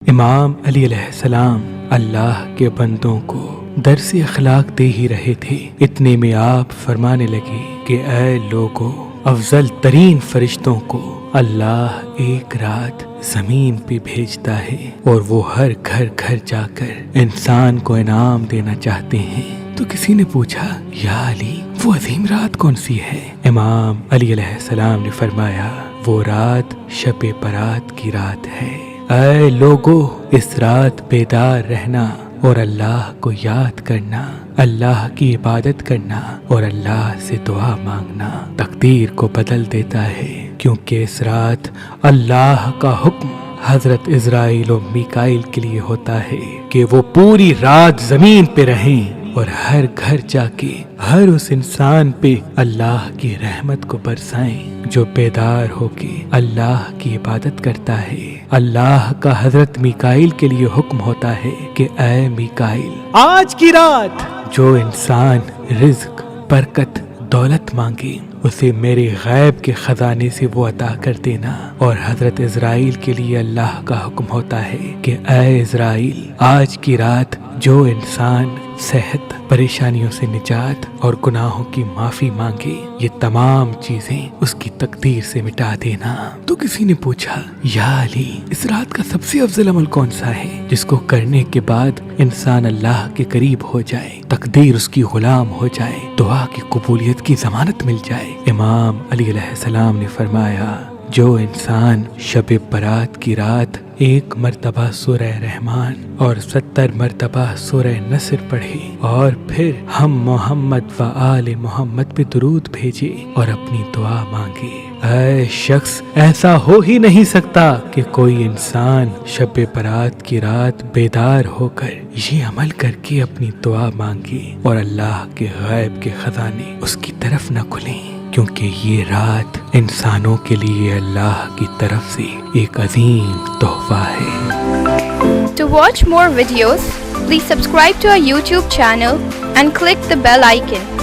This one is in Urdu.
امام علی علیہ السلام اللہ کے بندوں کو درس اخلاق دے ہی رہے تھے، اتنے میں آپ فرمانے لگے کہ اے لوگو، افضل ترین فرشتوں کو اللہ ایک رات زمین پہ بھیجتا ہے اور وہ ہر گھر گھر جا کر انسان کو انعام دینا چاہتے ہیں۔ تو کسی نے پوچھا، یا علی، وہ عظیم رات کون سی ہے؟ امام علی علیہ السلام نے فرمایا، وہ رات شب برات کی رات ہے۔ اے لوگو، اس رات بیدار رہنا اور اللہ کو یاد کرنا، اللہ کی عبادت کرنا اور اللہ سے دعا مانگنا تقدیر کو بدل دیتا ہے، کیونکہ اس رات اللہ کا حکم حضرت عزرائیل و میکائیل کے لیے ہوتا ہے کہ وہ پوری رات زمین پہ رہیں اور ہر گھر جا کے ہر اس انسان پہ اللہ کی رحمت کو برسائیں جو بیدار ہو کے اللہ کی عبادت کرتا ہے۔ اللہ کا حضرت میکائیل کے لیے حکم ہوتا ہے کہ اے میکائیل، آج کی رات جو انسان رزق، برکت، دولت مانگے اسے میرے غیب کے خزانے سے وہ عطا کر دینا۔ اور حضرت عزرائیل کے لیے اللہ کا حکم ہوتا ہے کہ اے عزرائیل، آج کی رات جو انسان صحت، پریشانیوں سے نجات اور گناہوں کی معافی مانگے، یہ تمام چیزیں اس کی تقدیر سے مٹا دینا۔ تو کسی نے پوچھا، یا علی، اس رات کا سب سے افضل عمل کون سا ہے جس کو کرنے کے بعد انسان اللہ کے قریب ہو جائے، تقدیر اس کی غلام ہو جائے، دعا کی قبولیت کی ضمانت مل جائے؟ امام علی علیہ السلام نے فرمایا، جو انسان شب برات کی رات 1 مرتبہ سورہ رحمان اور 70 مرتبہ سورہ نصر پڑھے اور پھر ہم محمد و آل محمد پہ درود بھیجے اور اپنی دعا مانگے، اے شخص، ایسا ہو ہی نہیں سکتا کہ کوئی انسان شب برات کی رات بیدار ہو کر یہ عمل کر کے اپنی دعا مانگے اور اللہ کے غیب کے خزانے اس کی طرف نہ کھلیں، کیونکہ یہ رات انسانوں کے لیے اللہ کی طرف سے ایک عظیم تحفہ ہے۔ To watch more videos, please subscribe to our YouTube channel and click the bell icon.